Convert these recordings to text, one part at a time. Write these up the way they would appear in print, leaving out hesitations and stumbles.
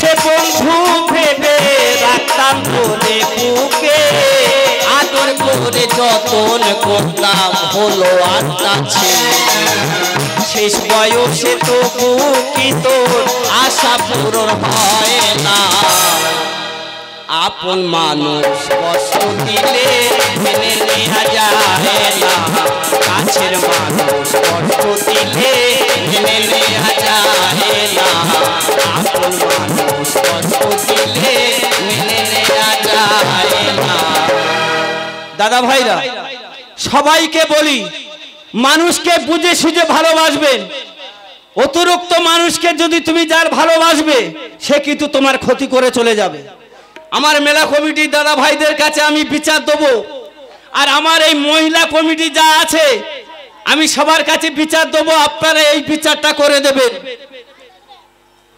সে বন্ধু ভেবে রাখতাম বলে বুকে, আদর করে যতন করতাম হলো আত্মা ছেলে। শেষ বয়সে তবু কি তোর আশা পূরণ হয় না? আপন মানুষ কষ্ট দিলে মেনে নেওয়া যায় না, কাছের মানুষ কষ্ট দিলে মেনে নেওয়া যায় না, আপন মানুষ কষ্ট দিলে মেনে নেওয়া যায় না। দাদা ভাইরা, সবাইকে বলি মানুষকে বুঝে সুঝে ভালোবাসবেন। অতিরিক্ত মানুষকে যদি তুমি যার ভালোবাসবে সে কিন্তু তোমার ক্ষতি করে চলে যাবে। আমার মেলা কমিটির দাদা ভাইদের কাছে আমি বিচার দেবো, আর আমার এই মহিলা কমিটি যা আছে আমি সবার কাছে বিচার দেবো, আপনারা এই বিচারটা করে দেবেন।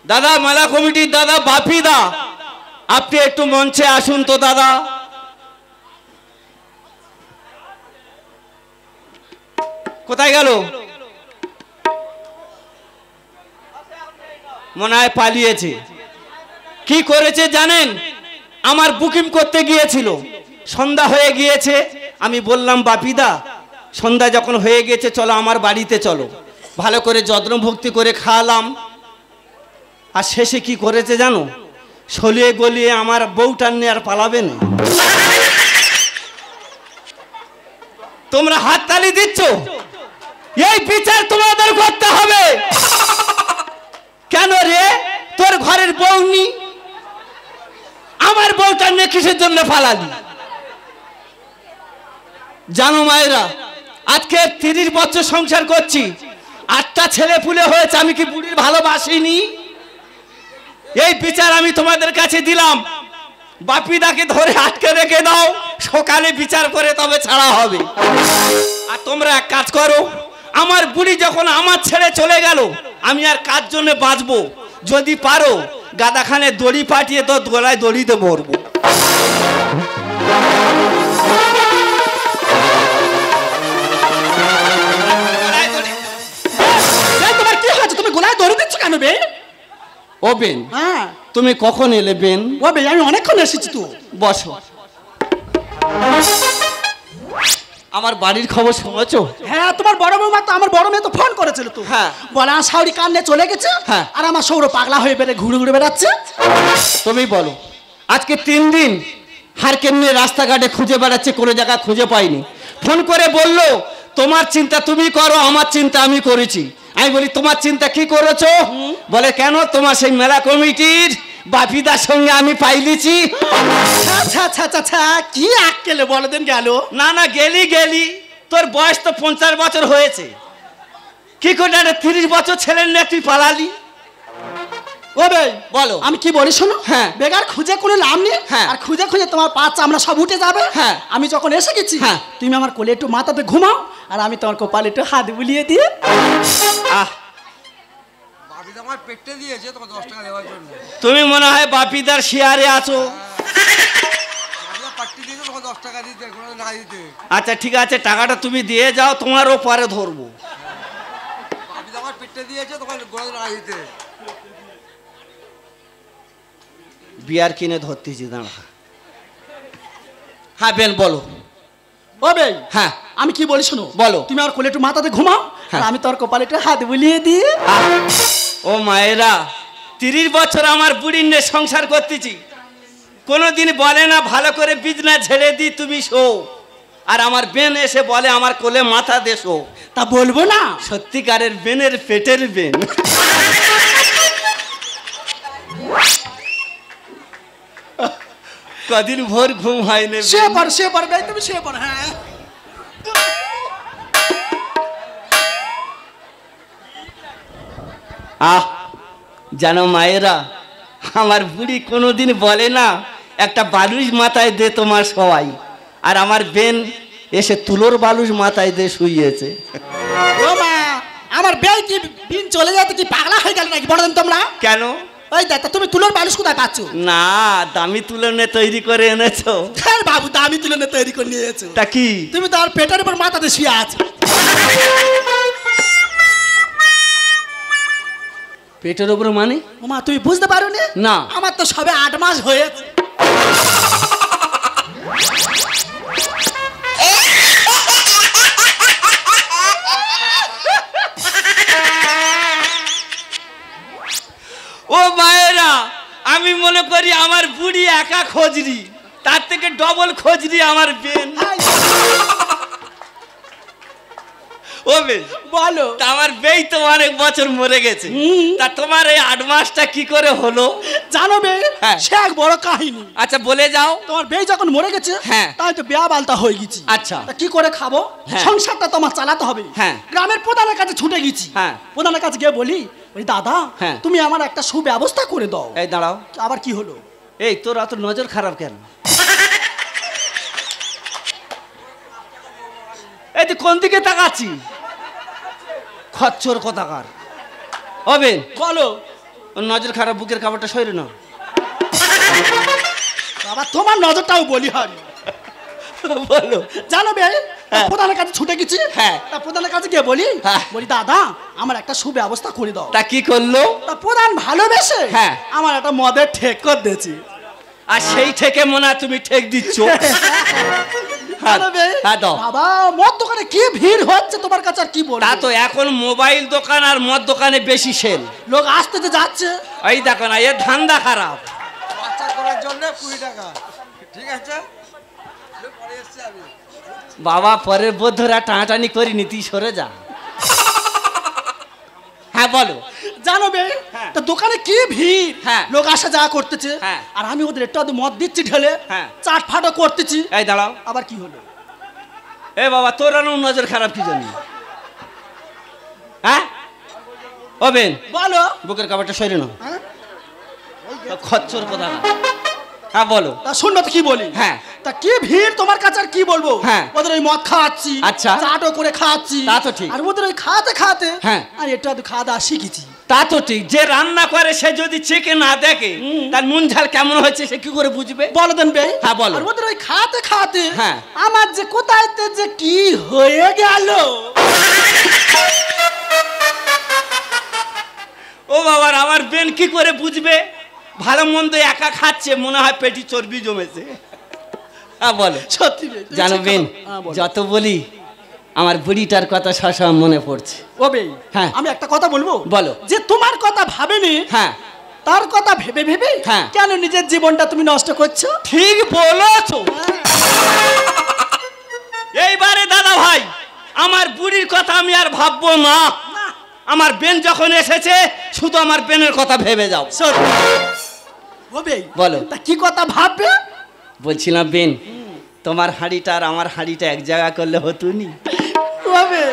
দাদা মেলা কমিটির দাদা বাপিদা, আপনি একটু মঞ্চে আসুন তো দাদা। কোথায় গেল? মনে হয় পালিয়েছে। কি করেছে জানেন? আমার বুকিং করতে গিয়েছিল, সন্ধ্যা হয়ে গিয়েছে। আমি বললাম বাপিদা সন্ধ্যা যখন হয়ে গেছে চলো আমার বাড়িতে চলো, ভালো করে যত্ন ভক্তি করে খাওয়ালাম। আর শেষে কি করেছে জানো? সলিয়ে গলিয়ে আমার বউটা নিয়ে আর পালাবে না। তোমরা হাততালি দিচ্ছ, এই বিচার তোমাদের করতে হবে। কেন রে, তোর ঘরের বউ নি, আমার বউটা নিয়ে কিসের জন্য পালালি? জানো মায়েরা, আজকে 30 বছর সংসার করছি, 8টা ছেলে পুলে হয়েছে, আমি কি বুড়ির ভালোবাসিনি? এই বিচার আমি তোমাদের কাছে দিলাম। বাপিদাকে ধরে আটকে রেখে দাও, সকালে বিচার করে তবে ছাড়া হবে। আর তোমরা এক কাজ করো, আমার বুড়ি যখন আমার ছেড়ে চলে গেল আমি আর কার জন্য বাঁচবো? যদি পারো গাদাখানে দড়ি পাঠিয়ে তো গলায় দড়িতে মরবো। তোমার কি হয়েছে? তুমি গলায় দড়ি দিচ্ছ কেন বে? ও বেন, হ্যাঁ তুমি কখন এলে বেন? ও বে, আমি অনেকক্ষণ এসেছি তো। বসো। আমার বাড়ির খবর শুনেছো? হ্যাঁ, তোমার বড় বৌমা তো, আমার বড় মেয়ে তো ফোন করেছিল তো। হ্যাঁ, বলে আমার শাওরি কান্নে চলে গেছে। হ্যাঁ, আর আমার সৌর পাগলা হয়ে বেড়ে ঘুরে ঘুরে বেড়াচ্ছে। তুমি বলো, আজকে 3 দিন হারকেন নিয়ে রাস্তাঘাটে খুঁজে বেড়াচ্ছে, কোনো জায়গা খুঁজে পাইনি। ফোন করে বললো তোমার চিন্তা তুমি করো, আমার চিন্তা আমি করেছি। আমি বলি তোমার চিন্তা কি করেছো? বলে কেন, তোমার সেই মেলা কমিটির বাপিদার সঙ্গে আমি পাইলিছি। আচ্ছা আচ্ছা আচ্ছা, কি আক্কেলে বলে দেন গেল? না না, গেলি তোর বয়স তো 50 বছর হয়েছে, কি করে 30 বছর ছেলের নিয়ে তুই পালালি? ও বে বলো। আমি কি বলি শোনো, হ্যাঁ, বেকার খুঁজে কোনো লাভ নেই। হ্যাঁ, আর খুঁজে খুঁজে তোমার পা চামড়া সব উঠে যাবে। হ্যাঁ, আমি যখন এসে গেছি, হ্যাঁ, তুমি আমার কোলে একটু মাথাতে ঘুমাও, আর আমি তোমার কপালে একটু হাত বুলিয়ে দিয়ে। বাপিদা আমার পেটে দিয়েছে তোমাকে 10 টাকা দেওয়ার জন্য। তুমি মনে হয় বাপিদার শেয়ারে আছো। বাপিদা পাট্টি দিয়েছে তোমাকে 10 টাকা দিতে, কোনো টাকা দিতে। আচ্ছা ঠিক আছে, টাকাটা তুমি দিয়ে যাও, তোমারও পরে ধরবো। বাপিদা আমার পেটে দিয়েছে তোমাকে কোনো টাকা দিতে। বিয়ার কিনে ধরতেছি, দাঁড়া। হ্যাঁ বেন বলো। ও বে হ্যাঁ, আমি কি বলি শোনো, বলো। তুমি আমার কোলে একটু মাথাতে ঘুমাও, আর আমি তোর কপালে একটু হাত বুলিয়ে দিয়ে। ও মায়েরা, 30 বছর আমার বুড়ির নিয়ে সংসার করতেছি, কোনোদিন বলে না ভালো করে বিছনা ঝেড়ে দি তুমি শো। আর আমার বেন এসে বলে আমার কোলে মাথা দে শো। তা বলবো না? সত্যিকারের বেনের পেটের বেন। কদিন ভোর ঘুম হয়নি। সে পার বে, তুমি সে পার। হ্যাঁ, জানো মায়েরা, আমার বুড়ি কোনোদিন বলে না একটা বালুস মাথায় দে তোমার সবাই, আর আমার বেন এসে তুলোর বালুস মাথায় দে শুইয়েছে। ও মা, আমার বে কি দিন চলে যেতে কি পাগলা হয়ে গেল নাকি? বড় দিন তোমরা কেন? ওই দেখ, তুমি তুলোর বালুস কোথায় পাচ্ছ? না, দামি তুলনে তৈরি করে এনেছো। হ্যাঁ বাবু, দামি তুলনে তৈরি করে নিয়েছো। তা কি? তুমি তার পেটের উপর মাথাতে শুয়ে আছো। পেটের উপরে মানে? ওমা তুমি বুঝতে পারো না। আমার তো সবে 8 মাস হয়েছে। ও মায়েরা, আমি মনে করি আমার বুড়ি একা খোঁজরি, তার থেকে ডবল খোঁজরি আমার বেন। ও বেন বলো। তা আমার বেই তো অনেক বছর মরে গেছে, তা তোমার এই 8 মাসটা কি করে হলো? জানো বে, হ্যাঁ। সে এক বড় কাহিনী। আচ্ছা বলে যাও। তোমার বেই যখন মরে গেছে, হ্যাঁ। তাই তো বিয়া বালতা হয়ে গেছি। আচ্ছা। তা কি করে খাবো? হ্যাঁ। সংসারটা তোমার চালাতে হবে। হ্যাঁ। গ্রামের প্রধানের কাছে ছুটে গেছি। হ্যাঁ। প্রধানের কাছে গিয়ে বলি, ওই দাদা, হ্যাঁ। তুমি আমার একটা সুব্যবস্থা করে দাও। এই দাঁড়াও, আবার কি হলো? এই তোর অত নজর খারাপ কেন? এই তুই কোন দিকে তাকাচ্ছি? খচ্চর কথাকার। হবে বলো। ওর নজর খারাপ, বুকের কাপড়টা সরে না। বাবা তোমার নজরটাও বলি হয়। বলো। জানো বে, হ্যাঁ। প্রধানের কাছে ছুটে গেছি। হ্যাঁ। তা প্রধানের কাছে গিয়ে বলি, হ্যাঁ। বলি দাদা আমার একটা সুব্যবস্থা করে দাও। তা কি করলো? তা প্রধান ভালোবেসে হ্যাঁ। আমার একটা মদের ঠেক করে দিয়েছি। আর সেই থেকে মনে হয় তুমি ঠেক দিচ্ছ। জানো বে, হ্যাঁ দাও। বাবা মদ দোকানে কি ভিড় হচ্ছে তোমার কাছে আর কি বলবো। তা তো এখন মোবাইল দোকান আর মদ দোকানে বেশি সেল। লোক আসতে তো যাচ্ছে। এই দেখো না, এর ধান্দা খারাপ। বাচ্চা করার জন্য 20 টাকা, ঠিক আছে? পরে এসছি আমি। বাবা পরের বৌদ্ধরা টানাটানি করিনি, তুই সরে যা। হ্যাঁ বলো। জানো বে, হ্যাঁ। তা দোকানে কি ভিড়। হ্যাঁ। লোক আসা যাওয়া করতেছে। হ্যাঁ। আর আমি ওদের একটু আধটু মদ দিচ্ছি ঢেলে। হ্যাঁ। চাট ফাটো করতেছি। এই দাঁড়াও। আবার কি হলো? এ বাবা তোর আর নজর খারাপ কি জানি? হ্যাঁ হবেন, বলো। বুকের কাপড়টা সরে না। হ্যাঁ? খচ্চর কথা। হ্যাঁ বলো। তা শুনবো তো কি বলি। হ্যাঁ। তা কি ভিড় তোমার কাছে আর কি বলবো। হ্যাঁ। ওদের ওই মদ খাওয়াচ্ছি। আচ্ছা। চাটও করে খাওয়াচ্ছি। তা তো ঠিক। আর ওদের ওই খাওয়াতে খাওয়াতে হ্যাঁ। আর একটু আধটু খাওয়া দাওয়া শিখেছি। তা তো ঠিক, যে রান্না করে সে যদি চেকে না দেখে তার নুন ঝাল কেমন হয়েছে সে কি করে বুঝবে? বলো দেন বে। হ্যাঁ, বলো। আর ওদের ওই খাওয়াতে খাওয়াতে হ্যাঁ। আমার যে কোথায় তে যে কি হয়ে গেল। ও বাবার, আমার বেন কি করে বুঝবে? ভালো মন্দ একা খাচ্ছে, মনে হয় পেটি চর্বি জমেছে। হ্যাঁ বলো। সত্যি বে, তুমি জানো ঠিক বেন, কথা- হ্যাঁ, বলো। যত বলি আমার বুড়িটার কথা সবসময় মনে পড়ছে। ও বে, হ্যাঁ। আমি একটা কথা বলবো। বলো। যে তোমার কথা ভাবেনি, হ্যাঁ তার কথা ভেবে ভেবে হ্যাঁ। কেন নিজের জীবনটা তুমি নষ্ট করছো? ঠিক বলেছো। এইবারে দাদা ভাই, আমার বুড়ির কথা আমি আর ভাববো না। না, আমার বেন যখন এসেছে শুধু আমার বেনের কথা ভেবে যাও। সত্যি। ও বে, বলো। তা কি কথা ভাববে? বলছিলাম বেন, তোমার হাঁড়িটা আর আমার হাঁড়িটা এক জায়গা করলে হতো নি? ও বে,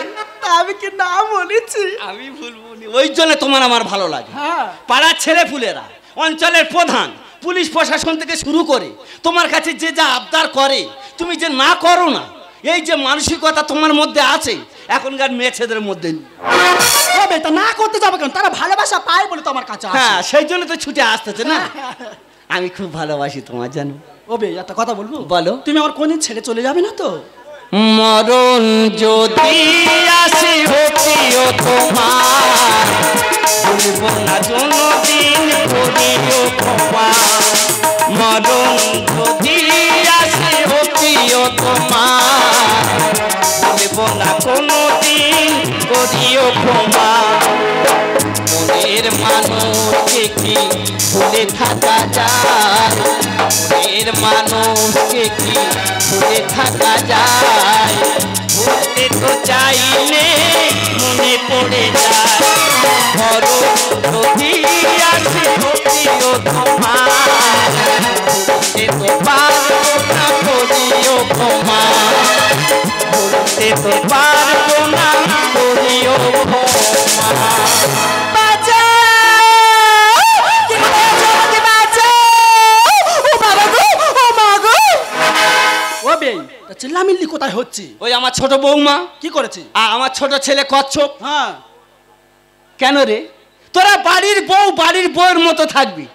তা আমি কি না বলেছি? আমি ভুলবো নি, ওই জন্য তোমার আমার ভালো লাগে। হ্যাঁ। পাড়ার ছেলেপুলেরা, অঞ্চলের প্রধান, পুলিশ প্রশাসন থেকে শুরু করে তোমার কাছে যে যা আবদার করে তুমি যে না করো না, এই যে মানসিকতা তোমার মধ্যে আছে এখনকার মেয়ে ছেলেদের মধ্যে নেই। ও বে, তা না করতে যাবে কেন? তারা ভালোবাসা পায় বলে তো আমার কাছে আসে। হ্যাঁ, সেই জন্য তো ছুটে আসতেছে না। আমি খুব ভালোবাসি তোমার, জানো। ও বে, একটা কথা বলবো। বলো। তুমি আমার কোনদিন ছেড়ে চলে যাবে না তো? মরণ যদি আসে হতিও তোমার, ভুলব না কোনদিন করিও ক্ষমা। মরণ যদি আসে হতিও তোমার, ভুলব না কোনদিন করিও ক্ষমা। মনের মানুষকে কি ভুলে থাকা যায়? মনের মানুষকে কি ভুলে থাকা যায়? ভুলতে তো চাইলে মনে পড়ে যায়। ধরো যদি আসে হতিও তোমার, ভুলতে তো পারবো না করিও ক্ষমা। ভুলতে তো পারবো না করিও ক্ষমা। ও বে, তা চিল্লামিল্লি কোথায় হচ্ছে? ওই আমার ছোট বৌমা কি করেছে? আর আমার ছোট ছেলে কচ্ছপ। হ্যাঁ। কেন রে, তোরা বাড়ির বউ বাড়ির বউয়ের মতো থাকবি,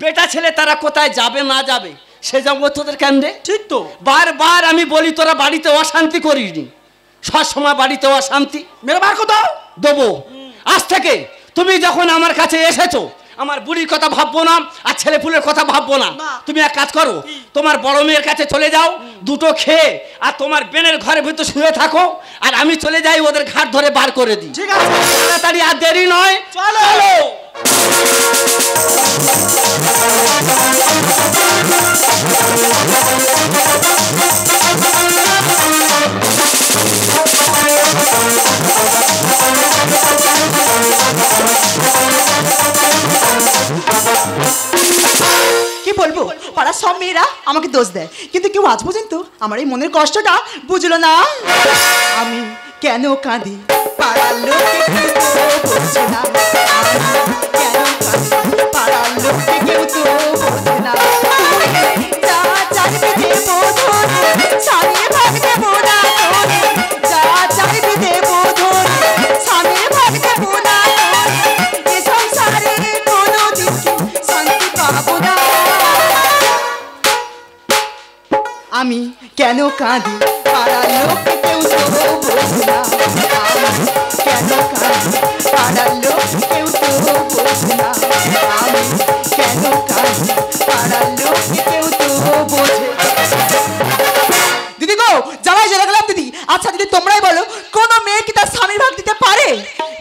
বেটা ছেলে তারা কোথায় যাবে না যাবে সে যাবো তোদের কেন রে? ঠিক তো। বারবার আমি বলি তোরা বাড়িতে অশান্তি করিসনি, সব সময় বাড়িতে অশান্তি। মেরে বার কোথাও দেবো। আজ থেকে তুমি যখন আমার কাছে এসেছো আমার বুড়ির কথা ভাববো না আর ছেলে পুলের কথা ভাববো না। তুমি এক কাজ করো, তোমার বড় মেয়ের কাছে চলে যাও, দুটো খেয়ে আর তোমার বেনের ঘরের ভিতর শুয়ে থাকো, আর আমি চলে যাই ওদের ঘাট ধরে বার করে দিই। ঠিক আছে, তাড়াতাড়ি, আর দেরি নয়, চলো। কি বলবো, পাড়ার সব মেয়েরা আমাকে দোষ দেয়, কিন্তু কেউ আজ পর্যন্ত আমার এই মনের কষ্টটা বুঝলো না। আমি কেন কাঁদি পাড়ার লোকে কেউ তো বোঝে না, আমি কেন কাঁদি পাড়ার লোকে কেউ তো বোঝে না। তুই যা চাইবে দেবো ধরে, স্বামীর ভাগ দেবো না তোরে, যা চাইবে দেবো ধরে, স্বামীর ভাগ দেবো না তোরে, এ সংসারে কোনোদিন শান্তি পাবো না। আমি কেন কাঁদি পাড়ার লোকে কেউ তো বোঝে না, আমি কেন কাঁদি পাড়ার লোকে কেউ তো বোঝে না, আমি কেন কাঁদি পাড়ার লোকে কেউ তো বোঝে। দিদি গো, জামাই চলে গেলাম দিদি। আচ্ছা দিদি, তোমরাই বলো, কোন মেয়ে কি তার স্বামীর ভাগ দিতে পারে?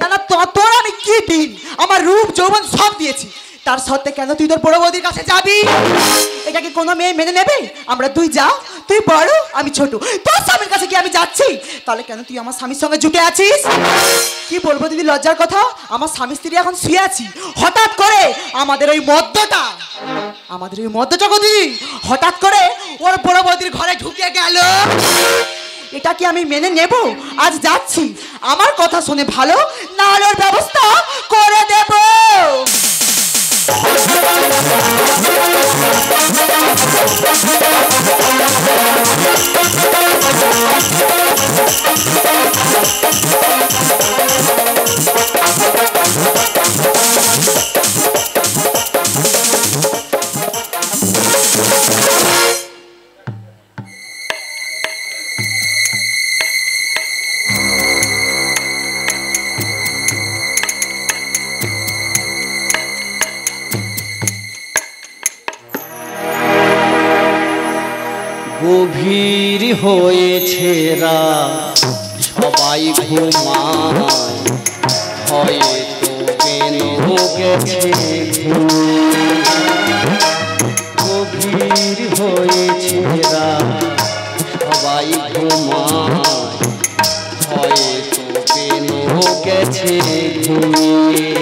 না না, তোর আমি কি দিন, আমার রূপ যৌবন সব দিয়েছি, তার সত্ত্বে কেন তুই তোর বড় বৌদির কাছে যাবি? এটা কি কোনো মেয়ে মেনে নেবে? আমরা তুই যা, তুই বড় আমি ছোট, তোর স্বামীর কাছে কি আমি যাচ্ছি? তাহলে কেন তুই আমার স্বামীর সঙ্গে জুটে আছিস? কি বলবো দিদি, লজ্জার কথা, আমার স্বামী স্ত্রী এখন শুয়ে আছি, হঠাৎ করে আমাদের ওই মদ্যটা গো দিদি, হঠাৎ করে ওর বড় বৌদির ঘরে ঢুকে গেল। এটা কি আমি মেনে নেব? আজ যাচ্ছি, আমার কথা শুনে ভালো, না হলে ওর ব্যবস্থা করে দেব। গভীর হয়েছে রাত, সবাই ঘুমায়, হয়তো বেনু গেছে ঘুম। গভীর হয়েছে রাত, সবাই ঘুমায়, হয়তো বেনু গেছে ঘুমিয়ে।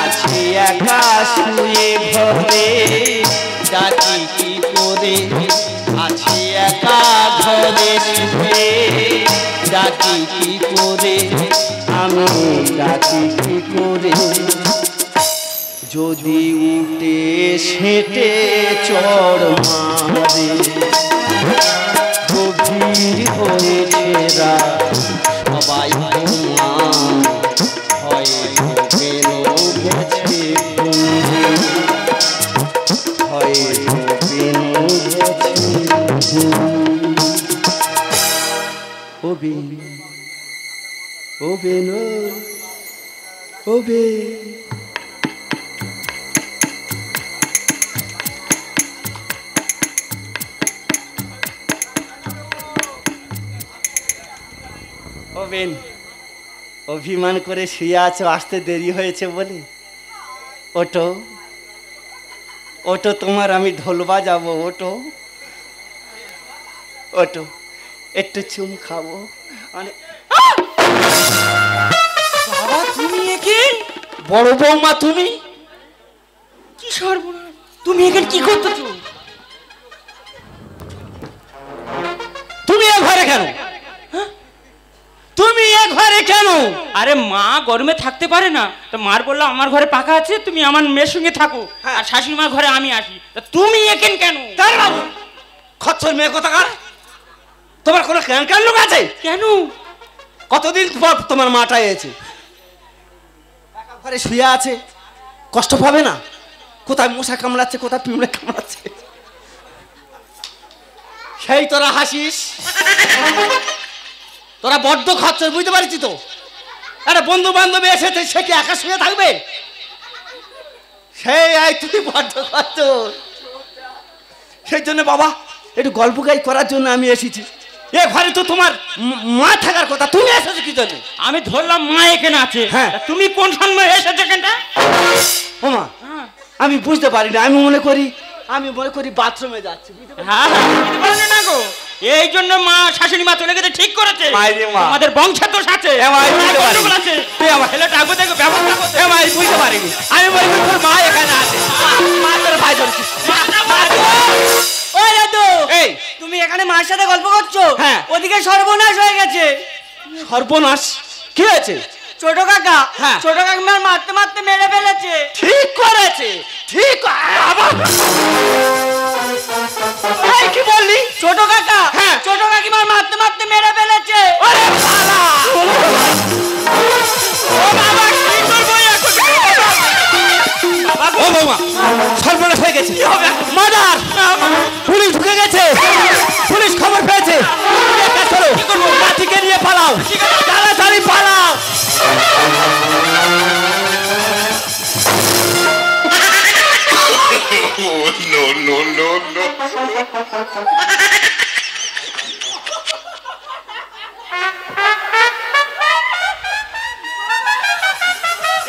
আছি একা শুয়ে ঘরে, ডাকি কি করে, আছি একা ঘরে শুয়ে, ডাকি কি করে, আমি ডাকি কি করে। যদি উঠে সেটে চড় মারে, গভীর হয়েছে রাত, সবাই ঘুমায়, হয়তো বেনু গেছে ঘুমিয়ে, হয়তো বেনু গেছে ঘুমিয়ে। ও বেনু, ও বেনু, ও বেনু। ও বেন, অভিমান করে শুয়ে আছো, আসতে দেরি হয়েছে বলে। ওটো ওটো, তোমার আমি ঢোল বাজাবো, ওটো ওটো, একটু চুম খাবো। মানে বাবা, তুমি এখানে? বড় বৌমা তুমি? কি সর্বনাশ, তুমি এখানে কি করতেছো? তুমি এ ঘরে কেন? তুমি এ ঘরে কেন? আরে মা গরমে থাকতে পারে না, তো মার বললো আমার ঘরে পাখা আছে, তুমি আমার মেয়ের সঙ্গে থাকো, আর শাশুড়ি মার ঘরে আমি আসি। তা তুমি এখানে কেন? তার বাবু, খচ্চর মেয়ে কোথাকার, তোমার কোনো জ্ঞান কান লোক আছে? কেন? কতদিন পর তোমার মাটা এসেছে, ঘরে শুয়ে আছে, কষ্ট পাবে না? কোথায় মশা কামড়াচ্ছে, কোথায় পিঁমড়ে কামড়াচ্ছে, সেই তোরা হাসিস। তোরা বড্ড খচ্চর, বুঝতে পারছি তো। একটা বন্ধু বান্ধবী এসেছে, সে কি একা শুয়ে থাকবে? সেই আয় তুই বড্ড কত, সেই জন্য বাবা একটু গল্প গাই করার জন্য আমি এসেছি। এ ঘরে তো তোমার মা থাকার কথা, তুমি এসেছো কি জন্য? আমি ধরলাম মা এখানে আছে। হ্যাঁ। তা তুমি কোন সময় এসেছো এখানটা? ও মা, আমি বুঝতে পারি না, আমি মনে করি বাথরুমে যাচ্ছি। হ্যাঁ বুঝতে পারলে না গো, এই জন্য মা শাশুড়ি মা চলে গেছে, ঠিক করেছে। মায়েরে মা। আমাদের বংশাদোষ আছে, গন্ডগোল আছে। ছেলেটা আগে থেকে ব্যবস্থা করতে। আমি বুঝতে পারিনি, আমি মনে করি তোর মা এখানে আছে। মা তোর ভাই ধরছি। ওই দাদু, এই তুমি এখানে মার সাথে গল্প করছো? হ্যাঁ। ওদিকে সর্বনাশ হয়ে গেছে। সর্বনাশ কি হয়েছে? ছোট কাকা, হ্যাঁ। ছোট কাকিমার মারতে মারতে মেরে ফেলেছে। ঠিক করেছে, ঠিক। আবার এই কি বললি? ছোট কাকা, হ্যাঁ। ছোট কাকিমার মারতে মারতে মেরে ফেলেছে। আরে বাবা, ও বাবা কি করবো এখন? ও বাবা, সর্বনাশ হয়ে গেছে। কি হবে? মার্ডার, পুলিশ ঢুকে গেছে, পুলিশ খবর পেয়েছে। কি করবো? লাঠিকে নিয়ে পালাও, তাড়াতাড়ি পালাও। no.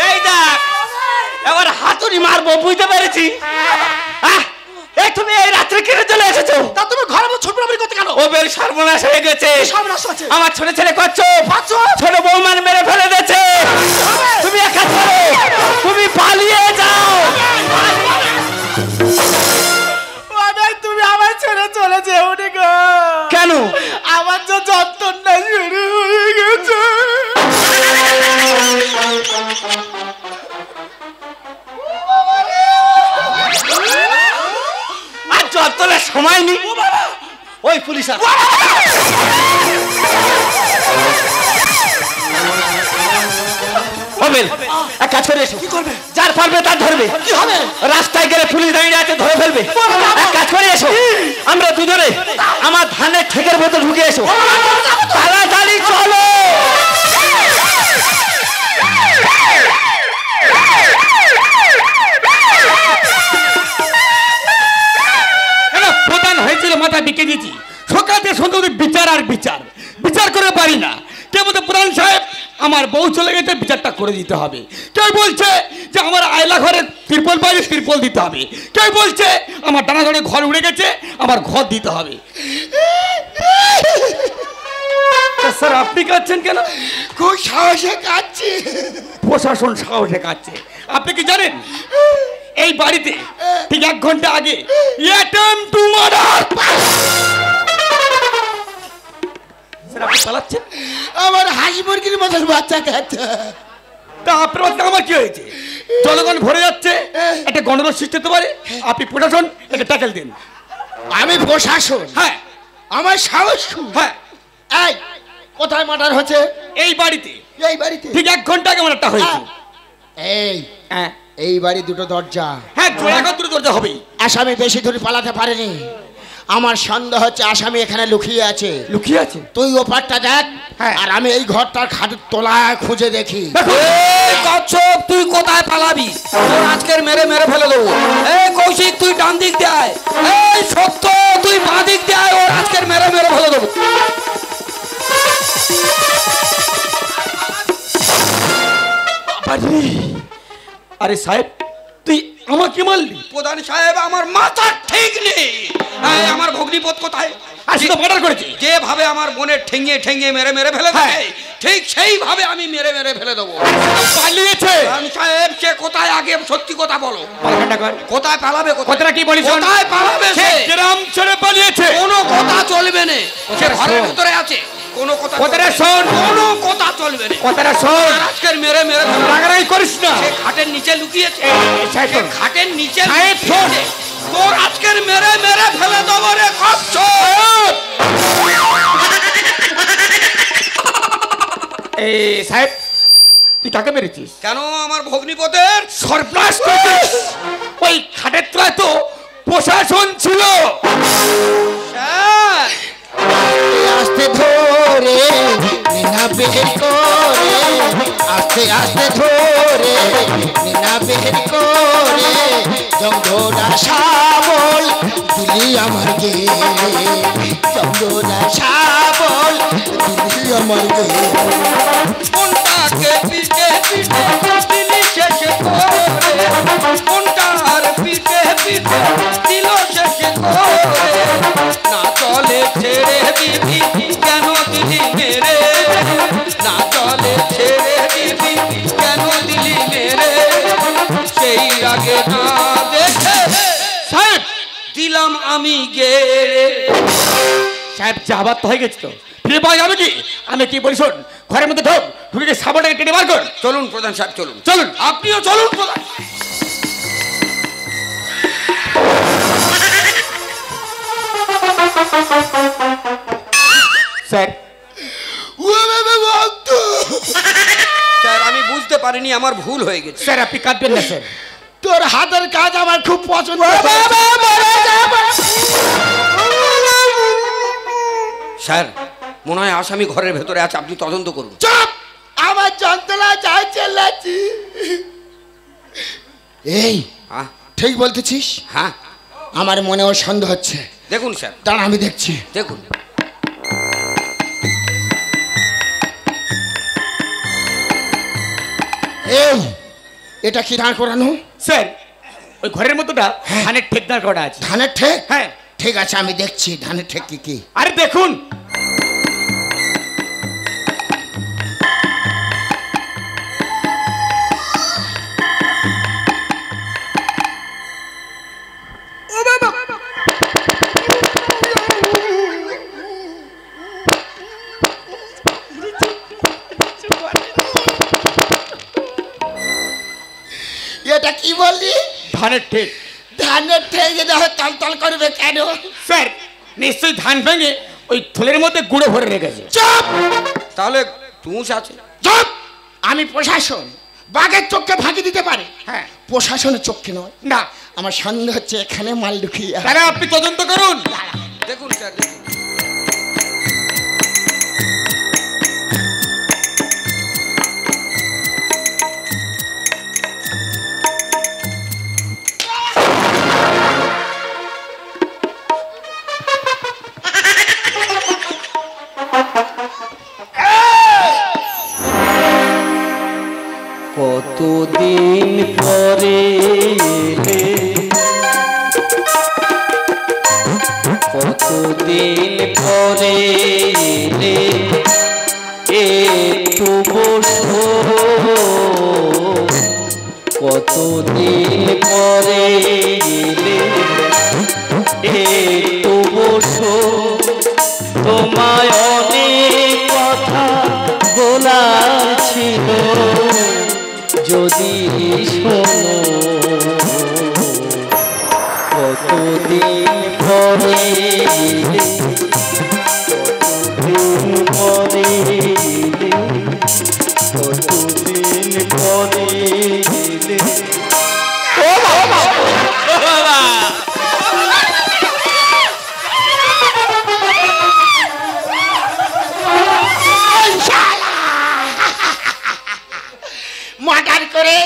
এই দেখ, এবার হাতুড়ি মারবো, বুঝতে পেরেছি। এই তুমি এই রাত্রে কিনে চলে এসেছো? তা তুমি ঘরে ছোট বাড়ি করতে কেন? ও বের সর্বনাশ হয়ে গেছে। সর্বনাশ আছে। আমার ছোট ছেলে করছো, ছোট বৌমান মেরে ফেলে দিয়েছে। তুমি এক কাজ করো, তুমি পালিয়ে যাও। তুমি আমার ছেড়ে চলে যেও নি গো। কেন? আমার যে যন্ত্রণা শুরু হয়ে গেছে। আর যতলের সময় নেই। ওই পুলিশ আছে। হবে এক কাজ করে এসো। কি করবে? যার পারবে তার ধরবে। কি হবে? রাস্তায় গেলে পুলিশ দাঁড়িয়ে আছে, ধরে ফেলবে। এক কাজ করে এসো, আমরা দুজনে আমার ধানের ঠেকের ভেতর ঢুকে এসো। তাড়াতাড়ি চলো। প্রধান হয়েছিল, মাথা বিকে দিয়েছি। সকালে শুধু বিচার আর বিচার, বিচার করে পারি না। কেউ বলতে প্রধান সাহেব আমার বউ চলে গেছে, বিচারটা করে দিতে হবে। কেউ বলছে যে আমার আয়লা ঘরে তিরপল পাইলে তিরপল দিতে হবে। কেউ বলছে আমার ডানা ধরে ঘর উড়ে গেছে, আমার ঘর দিতে হবে। স্যার আপনি কাঁদছেন কেন? খুব সাহসে কাঁদছি। প্রশাসন সাহসে কাঁদছে। আপনি কি জানেন এই বাড়িতে ঠিক 1 ঘন্টা আগে attempt to murder। স্যার আপনি পালাচ্ছেন? আমার হাসি মুরগির মতন বাচ্চা খাচ্ছে। তা আপনার বাচ্চা আমার কি হয়েছে? জনগণ ভরে যাচ্ছে, একটা গণরোষ সৃষ্টি হতে পারে। আপনি প্রশাসন একটা ট্যাকেল দিন। আমি প্রশাসন? হ্যাঁ। আমার সাহস? হ্যাঁ। এই কোথায় মার্ডার হচ্ছে? এই বাড়িতে এই বাড়িতে ঠিক 1 ঘন্টা আগে আমার একটা হয়েছে। এই হ্যাঁ এই বাড়ি দুটো দরজা। হ্যাঁ, জোড়াগত দরজা হবেই। আসামি বেশি দূর পালাতে পারেনি। আমার সন্দেহ হচ্ছে আসামি এখানে লুকিয়ে আছে। লুকিয়ে আছে? তুই ওপারটা দেখ, হ্যাঁ। আর আমি এই ঘরটার খাটের তলায় খুঁজে দেখি। কচ্ছপ তুই কোথায় পালাবি? তোর আজকের মেরে মেরে ফেলে দেবো। এই কৌশিক তুই ডান দিক দিয়ে আয়। এই সত্য তুই বাঁ দিক দিয়ে আয়, ওর আজকের মেরে মেরে ফেলে দেবো। আরে সাহেব, তুই আমাকে মারলি? প্রধান সাহেব আমার মাথা ঠিক নেই। আমার ভগ্নিপথ কোথায়? আসলে তো মার্ডার করেছে। যেভাবে আমার বোনের ঠেঙে ঠেঙে মেরে মেরে ফেলে দেয়, ঠিক সেইভাবে আমি মেরে মেরে ফেলে দেবো। পালিয়েছে। প্রধান সাহেব সে কোথায়, আগে সত্যি কথা বলো। পালাটা কর। কোথায় পালাবে? কথাটা কি বলিস? কোথায় পালাবে? সে গ্রাম ছেড়ে পালিয়েছে। কোনো কথা চলবে না। সে ঘরের ভিতরে আছে, কোনো কথা কথাটা শোন। কোনো কথা চলবে না। কথাটা শোন। আজকের মেরে মেরে রাগারাগি করিস না। সে খাটের নিচে লুকিয়েছে। সাহেব সে খাটের নিচে সাহেব শোন। তোর আজকের মেরে মেরে ফেলে দেবো রে কচ্ছপ। এই সাহেব, তুই কাকে মেরেছিস? কেন আমার ভগ্নিপথের সর্বনাশ করেছিস। ওই খাটের তলায় তো প্রশাসন ছিল। স্যার আস্তে ধরে না বের করে আস্তে আস্তে ধরে নিনা বের করে জঙ্গলা শাবল দিলি আমার গে জঙ্গলা শাবল দিলি আমার গে কোনটাকে পিঠে পিঠে দিলি শেষ করে কোনটার পিঠে পিঠে দিল শেষ করে না চলে ছেড়ে দিবি কেন দিলি মেরে না চলে ছেড়ে দিবি কেন দিলি মেরে সেই আগে না দেখে সাহেব দিলাম আমি গেড়ে সাহেব যাবার তো হয়ে গেছে তো ফিরে পাওয়া যাবে কি আমি কি বলি শোন ঘরের মধ্যে ঢোক ঢুকে সাবানটাকে টেনে বার কর চলুন প্রধান সাহেব চলুন চলুন আপনিও চলুন প্রধান স্যার স্যার আমি বুঝতে পারিনি আমার ভুল হয়ে গেছে স্যার আপনি কাঁদবেন না স্যার তোর হাতের কাজ আমার খুব পছন্দ স্যার মনে হয় আসামি ঘরের ভেতরে আছে আপনি তদন্ত করুন চুপ আমার যন্ত্রণা যাই চেল্লাচ্ছি এই হ্যাঁ ঠিক বলতেছিস হ্যাঁ আমার মনেও সন্দেহ হচ্ছে দেখুন স্যার দাঁড়া আমি দেখছি দেখুন এই এটা কি দাঁড় করানো স্যার ওই ঘরের মধ্যেটা ধানের ঠেক দাঁড় করা আছে ধানের ঠেক হ্যাঁ ঠিক আছে আমি দেখছি ধানের ঠেক কি কি আরে দেখুন এটা কি বললি ধানের ঠেক ধানের ঠেক এটা তল করবে কেন স্যার নিশ্চয়ই ধান ভেঙে ওই থলের মধ্যে গুঁড়ো ভরে রেখেছে চুপ তাহলে তুষ আছে চুপ আমি প্রশাসন বাঘের চোখকে ফাঁকি দিতে পারে হ্যাঁ প্রশাসনের চোখকে নয় না আমার সন্দেহ হচ্ছে এখানে মাল ঢুকিয়ে তাহলে আপনি তদন্ত করুন দেখুন স্যার দেখুন কতদিন পরে কতদিন পরে একটু বসো কতদিন পরে একটু বসো তোমায় অনেক কথা বলার ছিল যদি শোনো কতদিন পরে কতদিন পরে কতদিন পরে মার্ডার করে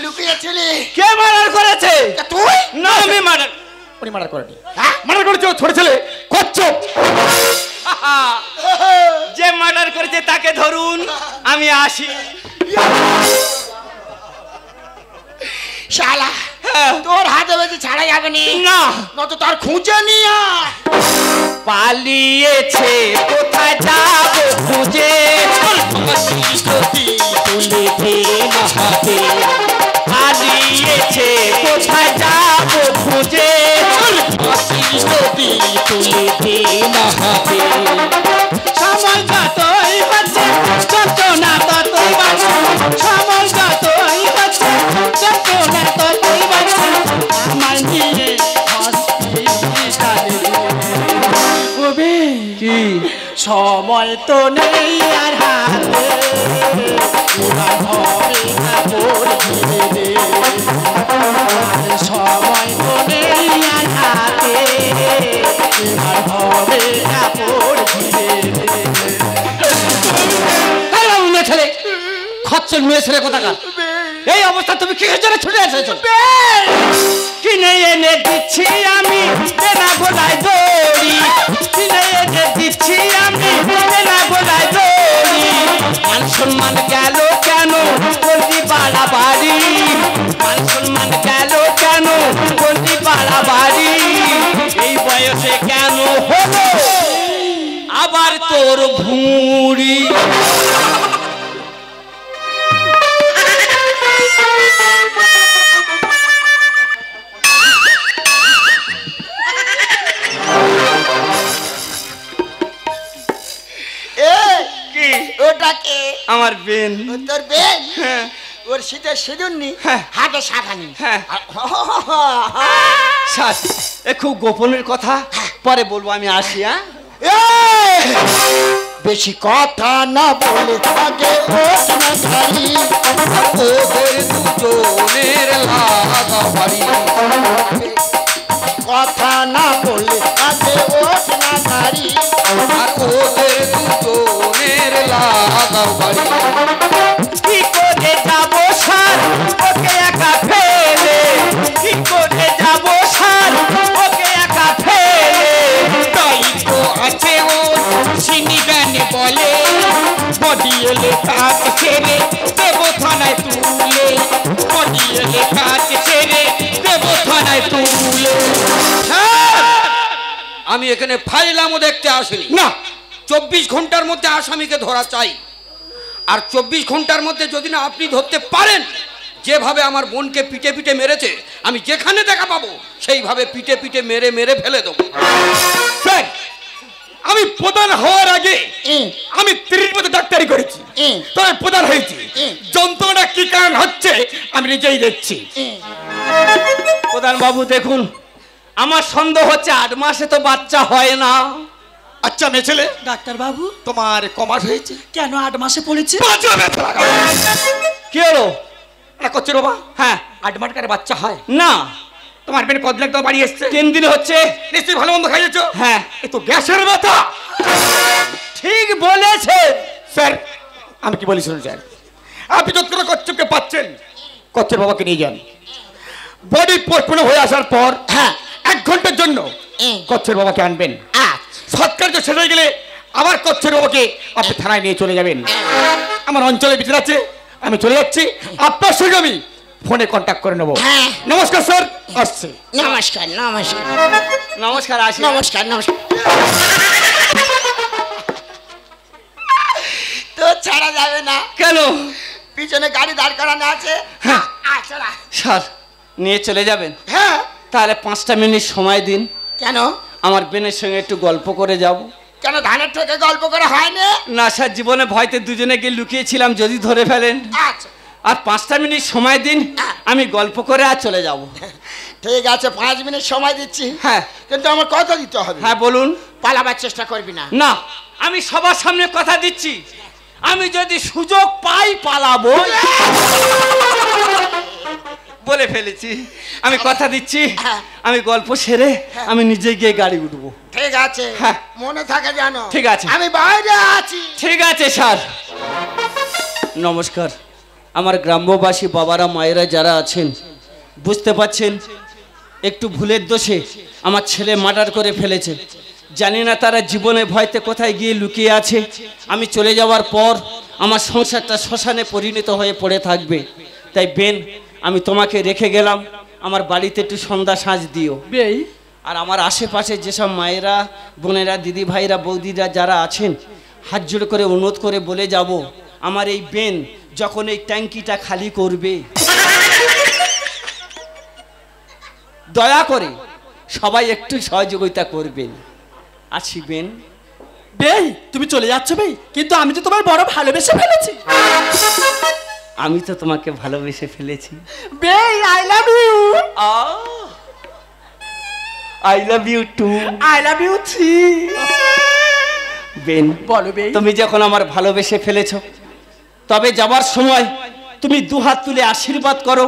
লুকিয়েছিলি কে মার্ডার করেছে তুই না আমি মার্ডার উনি মার্ডার করেনি মার্ডার করেছে ও ছোট ছেলে কচ্ছপ যে মার্ডার করেছে তাকে ধরুন আমি আসি শালা তোর হাতে বেশি ছাড়া যাবে না নত তোর খুঁজে নিয়ে পালিয়েছে কোথায় যাবো খুঁজে তুলে দে হাতে পালিয়েছে কোথায় যাবো খুঁজে তুলে দে হাতে সময় যতই হচ্ছে যত না ততই বাড়ছে সময় যতই হচ্ছে যত না ততই বাড়ছে আমার নিয়ে কি সময় তো নেই আর হাতে সময় তো নেই আর হাতে হবে কাপড় ছেলে খাচ্ছেন মেয়ে ছেলে কোথাকার? এই অবস্থা তুমি কিসের জন্য ছুটে এসেছো? কিনে এনে দিচ্ছি আমি তেনা গোলায় দড়ি, কিনে এনে দিচ্ছি আমি তেনা গোলায় দড়ি। মান সম্মান গেল কেন বলতি বাড়াবাড়ি, মান সম্মান গেল কেন বলতি বাড়াবাড়ি। এই বয়সে কেন হলো আবার তোর ভুঁড়ি? কি ওটাকে আমার বেন। তোর বেন? হ্যাঁ। ওর শীতের সিঁদুরনি হ্যাঁ। হাতে শাখানি। হ্যাঁ। শাস, এ খুব গোপনের কথা, পরে বলবো, আমি আসি। হ্যাঁ, বেশি কথা না বলে আগে ওঠ না গাড়ি, ওদের দুজনের লাগা বাড়ি। কথা না বলে আগে ওঠ না গাড়ি, আর ওদের দুজনের লাগা বাড়ি। কি করে যাবো সার ওকে একা ফেলে, কি করে যাবো সার ওকে একা ফেলে। তাই তো আছে ও চিনি গানে বলে, বডি এলে কাজ ছেড়ে দেবো থানায় তুলে, বডি এলে কাজ ছেড়ে দেবো থানায় তুলে। আমি এখানে ফাইলামও দেখতে আসিনি না। 24 ঘন্টার মধ্যে আসামিকে ধরা চাই। আর 24 ঘন্টার মধ্যে যদি না আপনি ধরতে পারেন, যেভাবে আমার বোনকে পিটে পিটে মেরেছে, আমি যেখানে দেখা পাবো সেইভাবে পিটে পিটে মেরে মেরে ফেলে দেবো। স্যার, আমি প্রধান হওয়ার আগে আমি 30 বছর ডাক্তারি করেছি, তবে প্রধান হয়েছি। যন্ত্রণা কি কারণ হচ্ছে আমি নিজেই দেখছি। প্রধান বাবু দেখুন, আমার সন্দেহ হচ্ছে 8 মাসে তো বাচ্চা হয় না। আচ্ছা মেয়ে ছেলে, ডাক্তার বাবু, তোমার কমাস হয়েছে? কেন 8 মাসে পড়েছে? কি হলো? করছে বাবা? হ্যাঁ। 8 মাস করে বাচ্চা হয় না। তোমার পেন কত লাখ বাড়ি এসছে? 3 দিন হচ্ছে। নিশ্চয়ই ভালো মন্দ খাইয়েছো? হ্যাঁ। এ তো গ্যাসের ব্যথা। ঠিক বলেছে স্যার, আমি কি বলি শুনুন স্যার, আপনি যত করে কচ্ছপকে পাচ্ছেন, কচ্ছের বাবাকে নিয়ে যান। বডি পোস্টপোন হয়ে আসার পর 1 ঘন্টার জন্য কচ্ছের বাবাকে আনবেন। সৎকার্য শেষ হয়ে গেলে আবার কচ্ছের বাবাকে আপনি থানায় নিয়ে চলে যাবেন। আমার অঞ্চলে বিচার আছে, আমি চলে যাচ্ছি। আপনার সঙ্গে আমি ফোনে কন্ট্যাক্ট করে নেবো। নমস্কার স্যার, আসছি। নমস্কার নমস্কার নমস্কার, আসি। নমস্কার নমস্কার। তো ছাড়া যাবে না। কেন? পিছনে গাড়ি দাঁড় করানো আছে। স্যার, নিয়ে চলে যাবেন? হ্যাঁ। তাহলে 5টা মিনিট সময় দিন। কেন? আমার বোনের সঙ্গে একটু গল্প করে যাব। কেন ধানের থেকে গল্প করে হয় না? না স্যার, জীবনে ভয়তে দুজনে গিয়ে লুকিয়েছিলাম যদি ধরে ফেলেন। আচ্ছা, আর 5টা মিনিট সময় দিন, আমি গল্প করে আর চলে যাব। ঠিক আছে, 5 মিনিট সময় দিচ্ছি। হ্যাঁ। কিন্তু আমার কথা দিতে হবে। হ্যাঁ বলুন। পালাবার চেষ্টা করবি না। না, আমি সবার সামনে কথা দিচ্ছি, আমি যদি সুযোগ পাই পালাবো। বলে ফেলেছি, আমি কথা দিচ্ছি। আমি গল্প সেরে আমি নিজে গিয়ে গাড়ি উঠবো। ঠিক আছে, হ্যাঁ। মনে থাকে জানো। ঠিক আছে। আমি বাইরে আছি। ঠিক আছে স্যার। নমস্কার। আমার গ্রাম্যবাসী বাবারা মায়েরা যারা আছেন, বুঝতে পাচ্ছেন একটু ভুলের দোষে আমার ছেলে মার্ডার করে ফেলেছে। জানি না তারা জীবনে ভয়তে কোথায় গিয়ে লুকিয়ে আছে। আমি চলে যাওয়ার পর আমার সংসারটা শ্মশানে পরিণত হয়ে পড়ে থাকবে। তাই বেন, আমি তোমাকে রেখে গেলাম, আমার বাড়িতে একটু সন্ধ্যা সাজ দিও। বেই, আর আমার আশেপাশে যেসব মায়েরা, বোনেরা, দিদি ভাইরা, বৌদিরা যারা আছেন, হাত জোড় করে অনুরোধ করে বলে যাব, আমার এই বেন যখন এই ট্যাঙ্কিটা খালি করবে, দয়া করে সবাই একটু সহযোগিতা করবেন। আছি বেন। বেই, তুমি চলে যাচ্ছ বেই, কিন্তু আমি তো তোমার বড় ভালোবেসে ফেলেছি। আমি তো তোমাকে ভালোবেসে ফেলেছি। Bae, I love you. I love you too. I love you three. বেন, বলো বেই। তুমি যখন আমার ভালোবেসে ফেলেছো, তবে যাবার সময় তুমি 2 হাত তুলে আশীর্বাদ করো,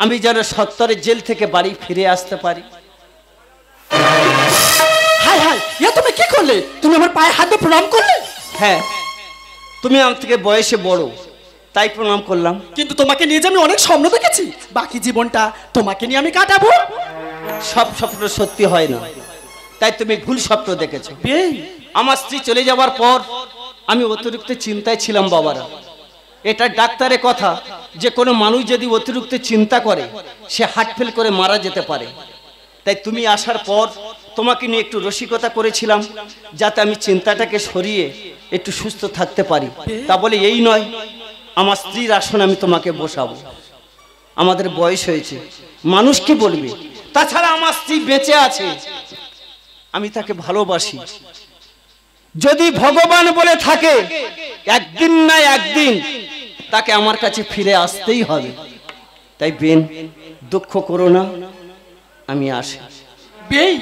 আমি যেন সত্তরের জেল থেকে বাড়ি ফিরে আসতে পারি। হাই হাই, এ তুমি কি করলে? তুমি আমার পায়ে হাত দিয়ে প্রণাম করলে? হ্যাঁ, তুমি আমার থেকে বয়সে বড়, তাই প্রণাম করলাম। কিন্তু তোমাকে নিয়ে যে আমি অনেক স্বপ্ন দেখেছি, বাকি জীবনটা তোমাকে নিয়ে আমি কাটাবো। সব স্বপ্ন সত্যি হয় না, তাই তুমি ভুল স্বপ্ন দেখেছো। বেই, আমার স্ত্রী চলে যাওয়ার পর আমি অতিরিক্ত চিন্তায় ছিলাম বাবারা। এটা ডাক্তারের কথা যে কোনো মানুষ যদি অতিরিক্ত চিন্তা করে সে হার্ট ফেল করে মারা যেতে পারে। তাই তুমি আসার পর তোমাকে নিয়ে একটু রসিকতা করেছিলাম যাতে আমি চিন্তাটাকে সরিয়ে একটু সুস্থ থাকতে পারি। তা বলে এই নয় আমার স্ত্রীর আসন আমি তোমাকে বসাবো। আমাদের বয়স হয়েছে, মানুষ কি বলবে? তাছাড়া আমার স্ত্রী বেঁচে আছে, আমি তাকে ভালোবাসি। যদি ভগবান বলে থাকে একদিন না একদিন তাকে আমার কাছে ফিরে আসতেই হবে। তাই বেন, দুঃখ করো না, আমি আসি। বেই,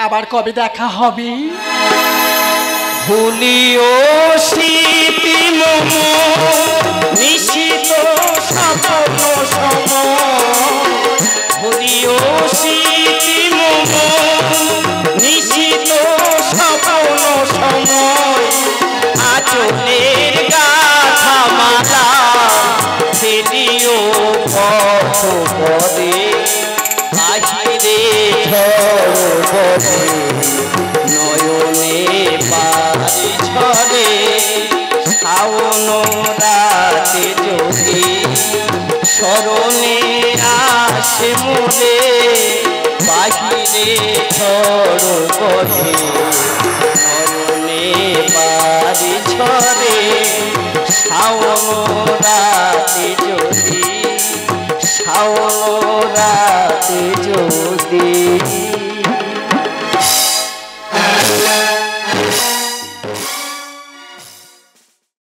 আবার কবে দেখা হবে? ভুলিও স্মৃতি মম নিশিত স্বপ্ন সম, ভুলিও স্মৃতি মম নিশিত স্বপ্ন সময়, আচলের গাথা মালা ফেলিও পথ পদে, আহিরে ঝড় পদে নয়নে পারি ঝরে, শাওন রাতে যদি স্মরণে আসে মোরে, বাহিরে ঝড় পদে নয়নে পারি ঝরে, শাওন রাতে যদি, শাওন রাতে যদি।